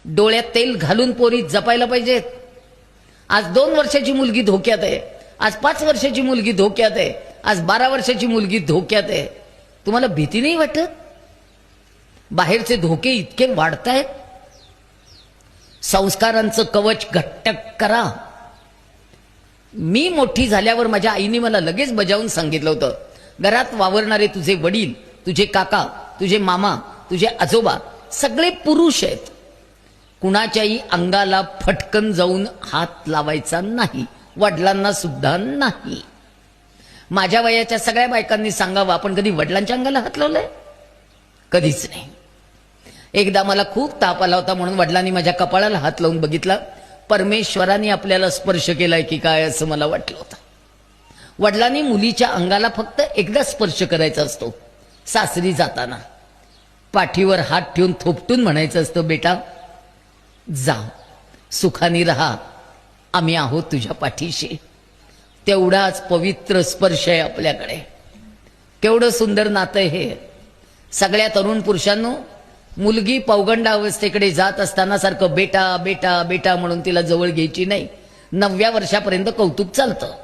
डोळ्यात तेल घालून पोरी जपायला पाहिजेत। आज 2 वर्षाची मुलगी धोक्यात आहे, आज 5 वर्षाची मुलगी धोक्यात आहे, आज 12 वर्षाची मुलगी धोक्यात आहे। तुम्हाला भीती नाही वाटत? बाहेरचे धोके इतके वाढतायत। संस्कारांचं कवच घट्ट करा। मी मोठी झाल्यावर माझ्या आईने मला लगेच बजावून सांगितलं होतं, घरात वावरणारे तुझे वडील, तुझे काका, तुझे मामा, तुझे आजोबा सगळे पुरुष आहेत। कुणाच्याही अंगाला फटकन जाऊन हात लावायचा नाही, वडिलांना सुद्धा नाही। माझ्या वयाच्या सगळ्या बायकांनी सांगावं, आपण कधी वडिलांच्या अंगाला हात लावलाय? कधीच नाही। एकदा मला खूप ताप आला होता म्हणून वडिलांनी माझ्या कपाळाला हात लावून बघितला। परमेश्वराने आपल्याला स्पर्श केलाय की काय असं मला वाटलं होतं। वडिलांनी मुलीच्या अंगाला फक्त एकदा स्पर्श करायचा असतो, सासरी जाताना पाठीवर हात ठेवून थोपटून म्हणायचं असतं, बेटा जा, सुखाने राहा, आम्ही आहोत तुझ्या पाठीशी। तेवढाच पवित्र स्पर्श आहे आपल्याकडे। केवढं सुंदर नातं आहे हे। सगळ्या तरुण पुरुषांनो, मुलगी पौगंड अवस्थेकडे जात असताना सारखं बेटा बेटा बेटा म्हणून तिला जवळ घ्यायची नाही। 9व्या वर्षापर्यंत कौतुक चालतं।